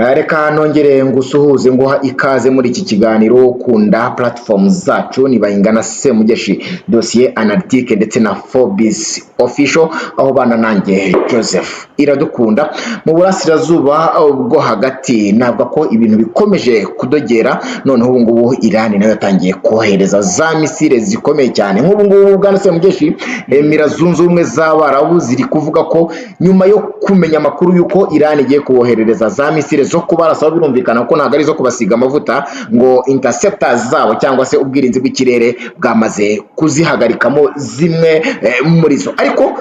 Reka nongere ngusuhuze nguha ikaze muri iki kiganiro kunda platform zacu ni Bayingana Semugeshi dossier analytique ndetse na Forbes official aho bana nanjye Joseph Iradukunda mu burasirazuba bwo hagati nabwo ko ibintu bikomeje kudogera noneho ubu ngubu Iran nayo yatangiye kohereza za misile zikomeye cyane nk'ubu ngubu Bwana Semugeshi Emirates Zunze Ubumwe z'Abarabu ziri kuvuga ko nyuma yo kumenya amakuru yuko Iran igiye kuboherereza za misile zo kubarasa birumvikana ko ntago ari zo kubasiga amavuta ngo interceptors zabo cyangwa se ubwirinzi bw'ikirere bwamaze kuzihagarikamo zimwe muri zo ariko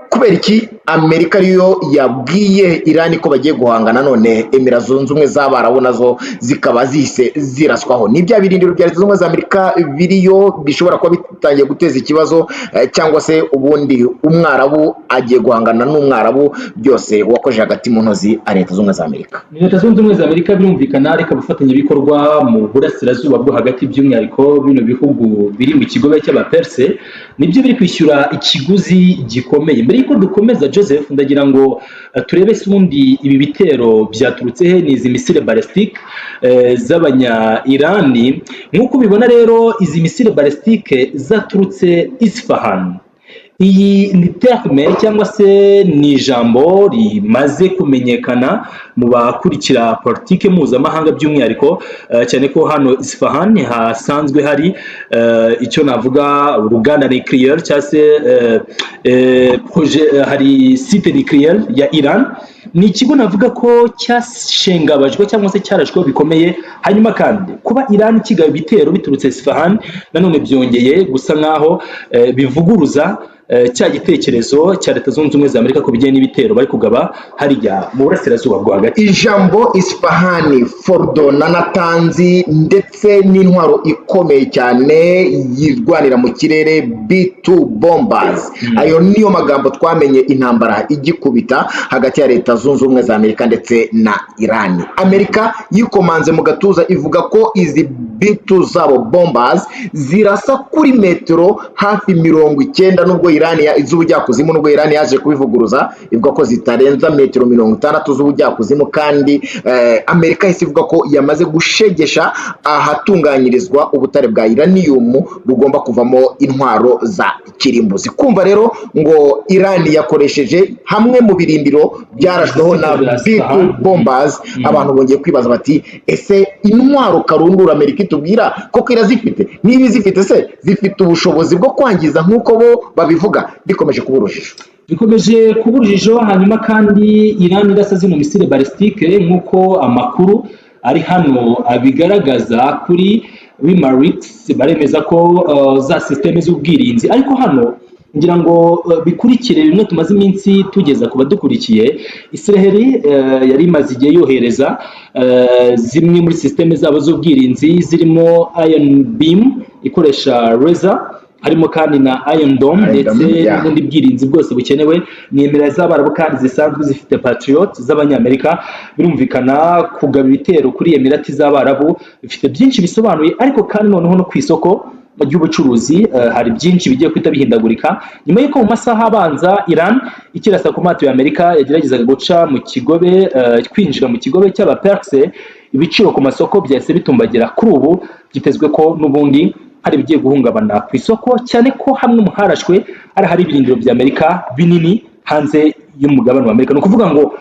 kubera iki Amerika ariyo yabwiye Iran ko bagiye guhangana none Emirates Zunze Ubumwe z'Abarabu nazo zikaba zise ziraswaho ni bya birindiro bya Leta Zunze Ubumwe za Amerika biriyo bishobora kuba bitangiye guteza ikibazo cyangwa se ubundi umwarabu agiye guhangana n'umwarabu byose wakoje hagati mu ntozi a Leta Zunze Ubumwe za Amerika. Leta Zunze Ubumwe za Amerika birumvikana reka bufatanya bikorwa mu burasirazuba bwo hagati by'umwihariko bino bihugu biri mu kigobe cy'abaperse nibyo biri kwishyura ikiguzi gikomeye. Mbere yuko dukomeza Joseph ndagira ngo turebe ubundi ibi bitero byaturutse he ni izi misile ballistique z'abanya Irani nk'uko bibona rero izi misile ballistique zaturutse Isfahan. Iyi ni terme cyangwa se ni ijambo rimaze kumenyekana mu bakurikira politike mpuzamahanga by'umwihariko cyane ko hano Isfahan hasanzwe hari icyo navuga uruganda nuclear cyangwa se hari site nuclear ya Iran. Ni ikigo navuga ko cyashengabajwe cyangwa se cyarashwe bikomeye hanyuma kandi kuba Iran kigaye bitero biturutse Isfahan nanone byongeye gusa nkaho bivuguruza cya gitekerezo cya Leta Zunze Ubumwe za Amerika ku bijyanye n'ibitero bari kugaba hariya mu burasirazuba bwo hagati. Ijambo Isfahan, Fordo na Natanzi ndetse n'intwaro ikomeye cyane yirwanira mu kirere B2 bombers ayo niyo magambo twamenye intambara igikubita hagati ya Leta Zunze Ubumwe za Amerika ndetse na Iran. Amerika yikomanze mu gatuza ivuga ko izi B2 zabo bombers zirasa kuri metero hafi 90 nubwo Iran iz'ubujyakuzimu nubwo Iran yaje kubivuguruza ivuga ko zitarenza metero 60 z'ubujyakuzimu kandi Amerika isivuga ko yamaze gushegesha ahatunganyirizwa ubutare bwa uranium bugomba kuvamo intwaro za kirimbuzi. Kumva rero ngo Iran yakoresheje hamwe mu birindiro byarashweho na B2 bombers abantu bongeye kwibaza bati ese intwaro karundura Amerika itubwira koko irazifite niba izifite se zifite ubushobozi bwo kwangiza nk'uko bo babivuga bikomeje kuba urujijo hanyuma kandi Iran irasa zino misile ballistique nk'uko amakuru ari hano abigaragaza kuri Wimarix baremeza ko za systeme z'ubwirinzi ariko hano ngira ngo bikurikire bimwe tumaze iminsi tugeza ku badukurikiye. Israel yari imaze igihe yohereza zimwe muri systeme zabo z'ubwirinzi zirimo Iron Beam ikoresha laser harimo kandi na Iron Dome ndetse n'ubundi bwirinzi bwose bukenewe. Ni Emirates z'Abarabu kandi zisanzwe zifite Patriot z'abanyamerika. Birumvikana kugaba ibitero kuri Emirates z'Abarabu bifite byinshi bisobanuye ariko kandi noneho no ku isoko ry'ubucuruzi hari byinshi bigiye kwita bihindagurika nyuma y'uko mu masaha abanza Iran ikirasa ku mato ya Amerika yageragezaga guca mu kigobe kwinjira mu kigobe cy'abaperse ibiciro ku masoko byahise bitumbagira. Kuri ubu byitezwe ko n'ubundi hari bigiye guhungabana ku isoko cyane ko hamwe mu harashwe hari ibirindiro bya Amerika binini hanze y'umugabane wa Amerika. No kuvuga ngo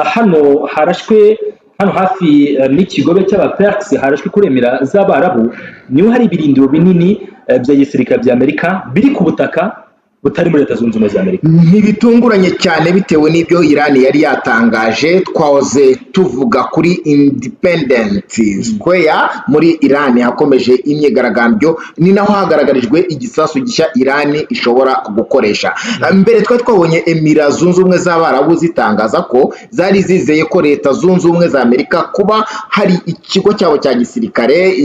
hano harashwe hano hafi n'ikigobe cy'abaperse harashwe kuremera z'Abarabu niho hari ibirindiro binini bya gisirikare bya Amerika biri ku butaka butari muri Leta Zunze Ubumwe za Amerika. Ntibitunguranye cyane bitewe n'ibyo Iran yari yatangaje. Twahoze tuvuga kuri Independent Square muri Iran hakomeje imyigaragambyo ni naho hagaragarijwe igisasu gishya Iran ishobora gukoresha. Mbere twabonye Emirates Zunze Ubumwe z'Abarabu zitangaza ko zari zizeye ko Leta Zunze Ubumwe za Amerika kuba hari ikigo cyabo cya gisirikare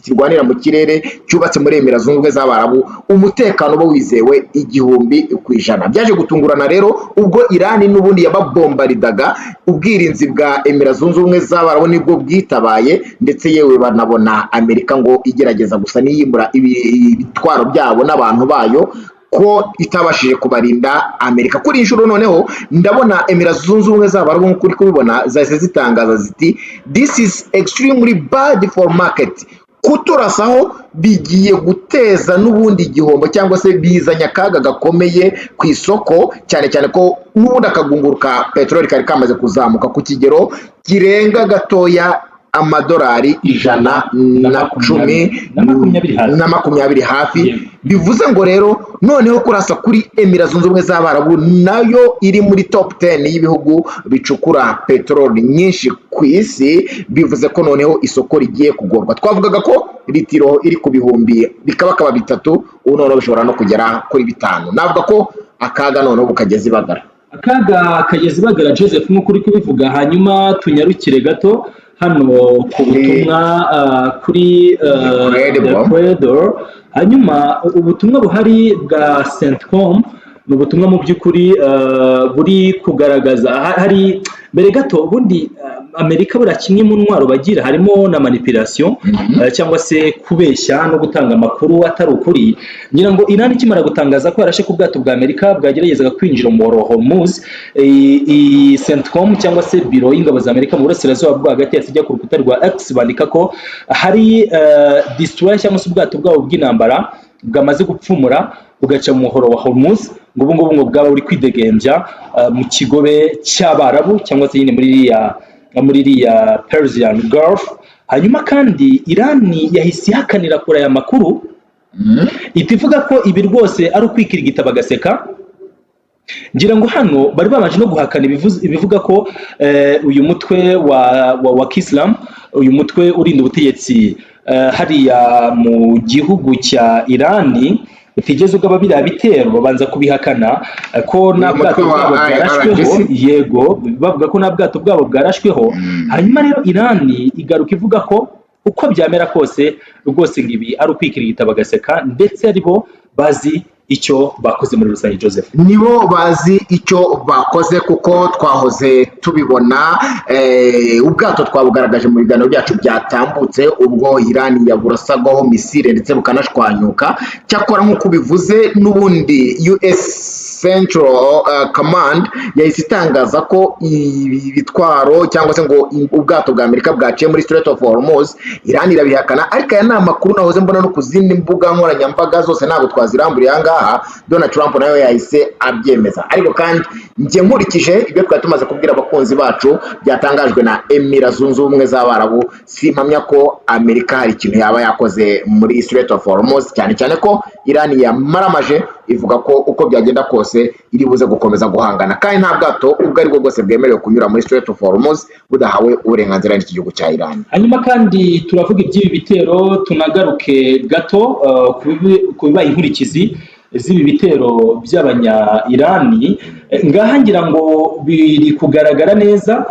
kirwanira mu kirere cyubatse muri Emirates Zunze Ubumwe z'Abarabu umutekano bo wizewe 100%. Byaje gutungurana rero ubwo Iran n'ubundi yababombaridaga ubwirinzi bwa Emirates Zunze Ubumwe z'Abarabu nibwo bwitabaye ndetse yewe banabona Amerika ngo igerageza gusa niyimura ibitwaro byabo n'abantu bayo ko itabashije kubarinda Amerika. Kuri inshuro noneho ndabona Emirates Zunze Ubumwe z'Abarabu nk'uko uri kubibona zahise zitangaza ziti this is extremely bad for market. Kuturasaho bigiye guteza n'ubundi igihombo cyangwa se bizanye akaga gakomeye ku isoko, cyane cyane ko n'ubundi akagunguru ka peteroli kari kamaze kuzamuka ku kigero kirenga gatoya amadolari 110 hafi. Bivuze ngo rero noneho kurasa kuri Emirates Zunze Ubumwe z'Abarabu nayo iri muri top 10 y'ibihugu bicukura peteroli nyinshi ku isi, bivuze ko noneho isoko rigiye kugorwa. Twavugaga ko litiro iri ku bihumbi bikaba bitatu, ubu noneho bishobora no kugera kuri 5. Navuga ko akaga noneho bukageze ibagara. Akaga kageze ibagara Joseph nk'uko uri kubivuga. Hanyuma tunyarukire gato hano ku butumwa kuri Ecuador. Hanyuma ubutumwa buhari bwa Centcom ni ubutumwa mu by'ukuri buri kugaragaza hari mbere gato ubundi Amerika bura kimwe mu ntwaro bagira harimo na manipulation cyangwa se kubeshya no gutanga amakuru atari ukuri. Ngira ngo Iran ikimara gutangaza ko yarashe ku bwato bwa Amerika bwageragezaga kwinjira mu Moro Hormuz, Centcom cyangwa se biro y'ingabo za Amerika mu burasirazuba bwo hagati yasijya ku rukuta rwa X bandika ko hari destroyer cyangwa se ubwato bwabo bw'intambara bwamaze gupfumura bugaca mu muhoro wa Hormuz, ngo ubu ngubu bwaba buri kwidegembya mu kigobe cy'Abarabu cyangwa se nyine muri iriya Persian Gulf. Hanyuma kandi Iran yahise ihakanira kuri aya makuru, itivuga ko ibi rwose ari ukwikirigita bagaseka. Ngira ngo hano bari babanje no guhakana ibivuga ko uyu mutwe wa Kislam, uyu mutwe urinda ubutegetsi hariya mu gihugu cya Iran utigeze ugaba biriya bitero, babanza kubihakana ko nta bwato bwabo bwarashweho. Yego, bavuga ko nta bwato bwabo bwarashweho. Hanyuma rero Iran igaruka ivuga ko uko byamera kose rwose ngibi ari ukwikirigita bagaseka, ndetse aribo bazi icyo bakoze muri rusange. Joseph, nibo bazi icyo bakoze kuko twahoze tubibona. Ubwato twabugaragaje mu biganiro byacu byatambutse ubwo Iran yaburasagaho misile ndetse bukanashwanyuka. Cyakora nk'uko bivuze n'ubundi US Central Command yahise itangaza ko ibitwaro cyangwa se ngo ubwato bwa Amerika bwaciye muri Strait of Hormuz. Iran irabihakana, ariko aya ni amakuru nahoze mbona no ku zindi mbuga nkoranyambaga zose, ntabwo twaziramburiye ahangaha. Donald Trump nayo yahise abyemeza. Ariko kandi njye nkurikije ibyo twari tumaze kubwira abakunzi bacu byatangajwe na Emirates Zunze Ubumwe z'Abarabu, simpamya ko Amerika hari ikintu yaba yakoze muri Strait of Hormuz, cyane cyane ko Iran yamaramaje ivuga ko uko byagenda kose iri buze gukomeza guhangana, kandi nta bwato ubwo ari bwo bwose bwemerewe kunyura muri Strait of Hormuz budahawe uburenganzira n'iki gihugu cya Iran. Hanyuma kandi turavuga iby'ibi bitero, tunagaruke gato ku bibaye inkurikizi z'ibi bitero by'abanya Irani. Ngaha ngira ngo biri kugaragara neza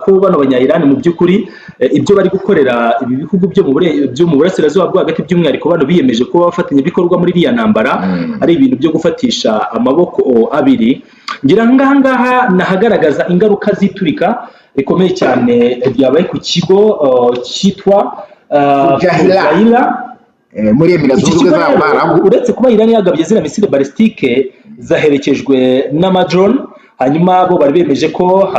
ko bano banya Irani mu by'ukuri ibyo bari gukorera ibi bihugu byo mu burasirazuba bwo hagati, by'umwihariko bano biyemeje kuba bafatanya bikorwa muri iriya ntambara, ari ibintu byo gufatisha amaboko abiri. Ngira ngaha nahagaragaza ingaruka z'iturika rikomeye cyane ryabaye ku kigo cyitwa Fujairah muri Emirates Zunze Ubumwe z'Abarabu. Uretse kuba Iran yagabye zina misile balistike zaherekejwe n'amadrone, hanyuma bo bari bemeje ko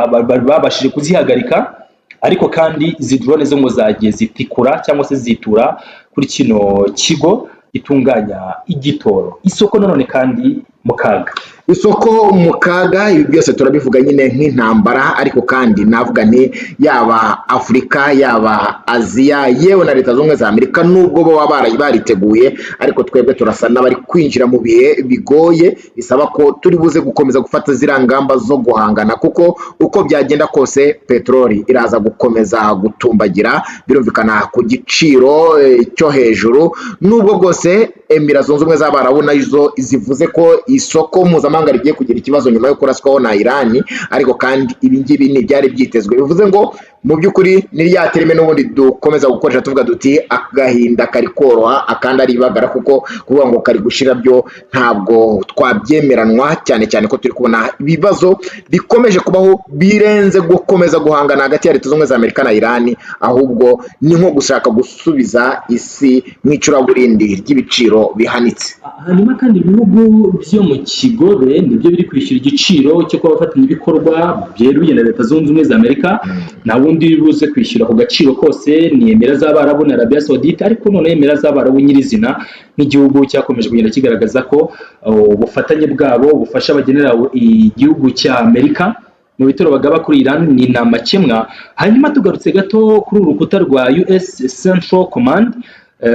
babashije kuzihagarika, ariko kandi izi drone zo ngo zagiye zitikura cyangwa se zitura kuri kino kigo gitunganya igitoro. Isoko none kandi mu kaga, isoko mu kaga. Ibi byose turabivuga nyine nk'intambara, ariko kandi navuga ni yaba Afurika yaba Aziya yewe na Leta Zunze Ubumwe za Amerika, nubwo bo bariteguye, ariko twebwe turasa n'abari kwinjira mu bihe bigoye bisaba ko turi buze gukomeza gufata ziriya ngamba zo guhangana, kuko uko byagenda kose peteroli iraza gukomeza gutumbagira, birumvikana ku giciro cyo hejuru. Nubwo bwose Emirates Zunze Ubumwe z'Abarabu nazo zivuze ko isoko mpuzamahanga rigiye kugira ikibazo nyuma yo kuraswaho na Iran, ariko kandi ibi ngibi ni byari byitezwe. Bivuze ngo mu by'ukuri ni rya terime n'ubundi dukomeza gukoresha tuvuga duti agahinda kari koroha akandi aribagara, kuko kuvuga ngo kari gushira byo ntabwo twabyemeranwa, cyane cyane ko turi kubona ibibazo bikomeje kubaho birenze gukomeza guhangana hagati ya Leta Zunze Ubumwe za Amerika na Iran, ahubwo ni nko gushaka gusubiza isi mu icuraburindi ry'ibiciro bihanitse. Hanyuma kandi ibihugu byo mu kigobe nibyo biri kwishyura igiciro cyo kuba abafatanyabikorwa byeruye na Leta Zunze Ubumwe za Amerika, nta wundi buze kwishyura ku gaciro kose ni Emirates z'Abarabu na Arabia Saudite, ariko none Emirates z'Abarabu nyirizina nk'igihugu cyakomeje kugenda kigaragaza ko ubufatanye bwabo bufasha bagenera igihugu cya Amerika mu bitero bagaba kuri Iran ni namakemwa. Hanyuma tugarutse gato kuri urukuta rwa US Central Command,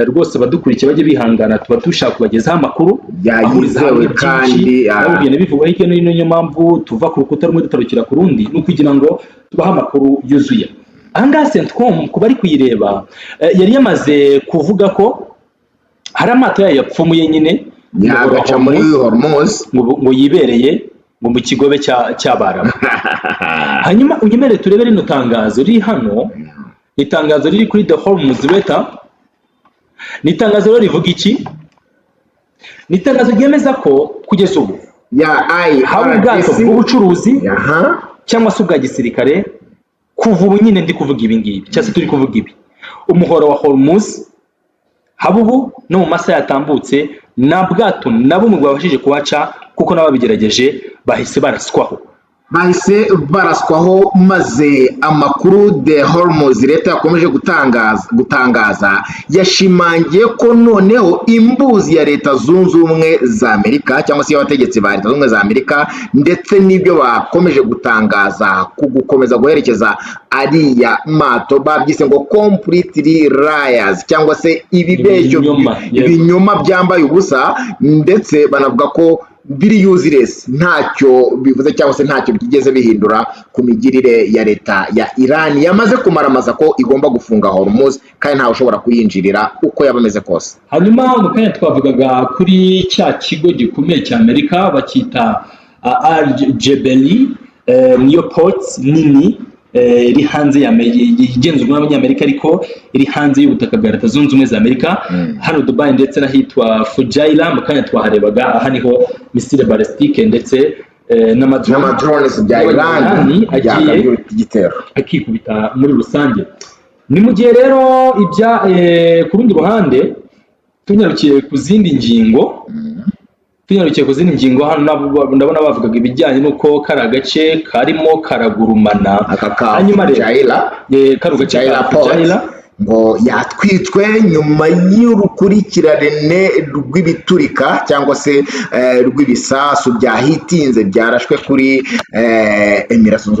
rwose badukurikiye bajye bihangana, tuba dushaka kubagezaho amakuru yizewe kandi bigenda bivugwa hirya no hino. Niyo mpamvu tuva ku rukuta rumwe dutarukira ku rundi, ni ukugira ngo tubahe amakuru yuzuye. Ahangaha CENTCOM ku bari kuyireba yari yamaze kuvuga ko hari amato yayo yapfumuye nyine yagaca muri Hormuz ngo yibereye ngo mu kigobe cy'Abarabu. Hanyuma unyemere turebe rino tangazo riri hano, itangazo riri kuri The Hormuz Letter. Ni itangazo rivuga iki? Ni itangazo ryemeza ko kugeza ubu haba ubwato bw'ubucuruzi cyangwa se ubwa gisirikare. Kuva ubu nyine ndi kuvuga ibi ngibi cyangwa se turi kuvuga ibi, umuhoro wa Hormuz haba ubu no mu masaha yatambutse nta bwato na bumwe bwabashije kuhaca, kuko n'ababigerageje bahise baraswaho, maze amakuru The Hormuz Letter yakomeje gutangaza yashimangiye ko noneho imbuzi ya Leta Zunze Ubumwe za Amerika cyangwa se y'abategetsi ba Leta Zunze Ubumwe za Amerika ndetse n'ibyo bakomeje gutangaza ku gukomeza guherekeza ariya mato babyise ngo completely liars cyangwa se ibibeshyo ibinyoma byambaye ubusa, ndetse banavuga ko biri useless, ntacyo bivuze cyangwa se ntacyo byigeze bihindura ku migirire ya leta ya Iran yamaze kumaramaza ko igomba gufunga Hormuz kandi ntawe ushobora kuyinjirira uko yabameze kose. Hanyuma mu kanya twavugaga kuri cya kigo gikomeye cya Amerika bakita Al Jebeli, niyo ports nini iri hanze igenzurwa n'Abanyamerika ariko iri hanze y'ubutaka bwa Leta Zunze Ubumwe za Amerika, hano Dubai ndetse n'ahitwa Fujairah. Mu kanya twaharebaga, aha niho misile ballistique ndetse n'amadrones bya Iran agiye igitero akikubita muri rusange. Ni mu gihe rero ibya ku rundi ruhande tunyarukiye ku zindi ngingo hano ndabona bavugaga ibijyanye n'uko kari agace karimo karagurumana. Hanyuma rero ngo yatwitswe nyuma y'urukurikirane rw'ibiturika cyangwa se rw'ibisasu byahitinze byarashwe kuri Emirates Zunze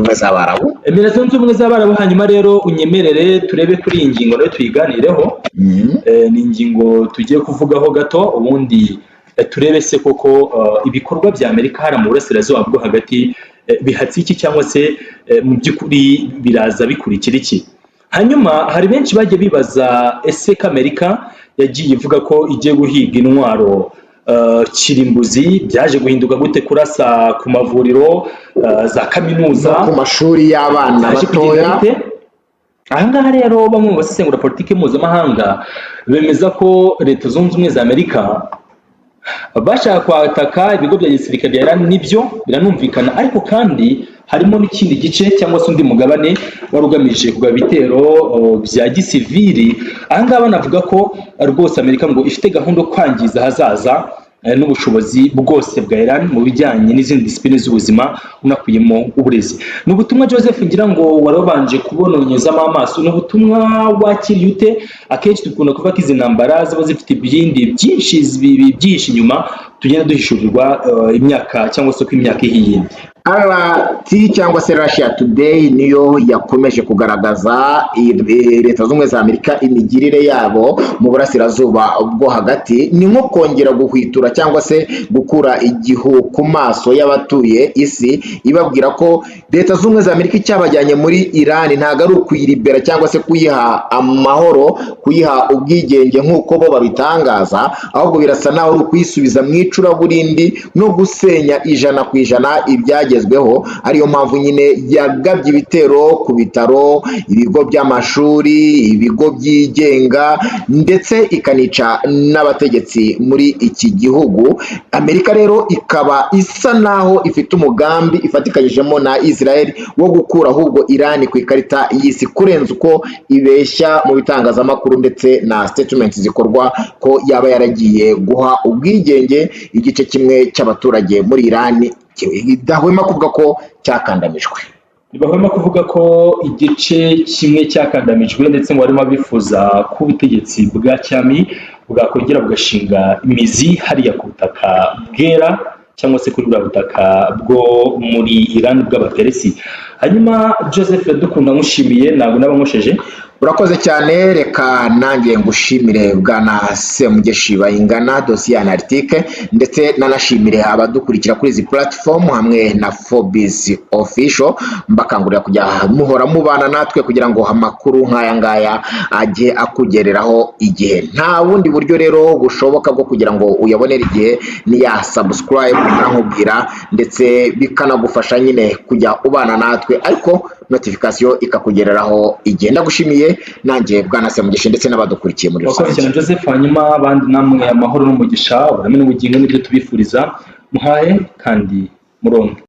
Ubumwe z'Abarabu. Hanyuma rero unyemerere turebe kuri iyi ngingo rero tuyiganireho. Ni ingingo tugiye kuvugaho gato, ubundi turebe se koko ibikorwa bya Amerika hara mu burasirazuba bwo hagati bihatse iki cyangwa se mu by'ukuri biraza bikurikira iki. Hanyuma hari benshi bagiye bibaza ese ko Amerika yagiye ivuga ko igiye guhiga intwaro kirimbuzi, byaje guhinduka gute kurasa ku mavuriro, za kaminuza, ku mashuri y'abana batoya? Ahangaha rero bamwe mu basesengura politiki mpuzamahanga bemeza ko Leta Zunze Ubumwe za Amerika bashaka kwataka ibigo bya gisirikare bya Iran, nibyo biranumvikana, ariko kandi harimo n'ikindi gice cyangwa se undi mugabane wari ugamije kugaba ibitero bya gisivili. Ahangaha banavuga ko rwose Amerika ngo ifite gahunda yo kwangiza ahazaza n'ubushobozi bwose bwa Iran mu bijyanye n'izindi disipline z'ubuzima unakuyemo uburezi. Ni ubutumwa Joseph ngira ngo warabanje kubononyezamo amaso, ni ubutumwa wakiriye ute? Akenshi dukunda kuvuga ko izi ntambara ziba zifite ibindi byinshi byihishe inyuma tugenda duhishurirwa imyaka cyangwa se uko imyaka ihiyindi. RT cyangwa se Russia Today niyo yakomeje kugaragaza Leta Zunze Ubumwe za Amerika imigirire yabo mu burasirazuba bwo hagati, ni nko kongera guhwitura cyangwa se gukura igihu ku maso y'abatuye isi, ibabwira ko Leta Zunze Ubumwe za Amerika icyabajyanye muri Iran ntago ari ukuyiribera cyangwa se kuyiha amahoro, kuyiha ubwigenge nk'uko bo babitangaza, ahubwo birasa naho ari ukuyisubiza mu icuraburindi no gusenya ijana ku ijana ibyagezweho, ariyo mpamvu nyine yagabye ibitero ku bitaro, ibigo by'amashuri, ibigo byigenga ndetse ikanica n'abategetsi muri iki gihugu. Amerika rero ikaba isa naho ifite umugambi ifatikanyijemo na Israel wo gukura ahubwo Iran ku ikarita y'isi kurenza uko ibeshya mu bitangazamakuru ndetse na statements zikorwa ko yaba yaragiye guha ubwigenge igice kimwe cy'abaturage muri Iran idahwema kuvuga ko cyakandamijwe. ntibahwema kuvuga ko igice kimwe cyakandamijwe ndetse ngo barimo bifuza ko ubutegetsi bwa cyami bwakongera bugashinga imizi hariya ku butaka bwera cyangwa se kuri buriya butaka bwo muri Iran bw'abaperesi. Hanyuma Joseph dukunda nkushimiye, ntabwo n'abamosheje. Urakoze cyane, reka nanjye ngushimire bwana Semugeshi Bayingana dosiye analytique, ndetse nanashimire abadukurikira kuri izi platform hamwe na Forbes official, mbakangurira kujya muhora mubana natwe kugira ngo amakuru nk'aya ngaya ajye akugereraho igihe. Nta bundi buryo rero bushoboka bwo kugira ngo uyabonere igihe ni ya subscribe nkubwira, ndetse bikanagufasha nyine kujya ubana natwe ariko notification ikakugereraho igihe. Ndagushimiye nanjye bwana Semugeshi ndetse n'abadukurikiye muri rusange. Wakoze cyane Joseph, hanyuma abandi namwe amahoro n'umugisha, uburame n'ubugingo nibyo tubifuriza, muhaye kandi muronke.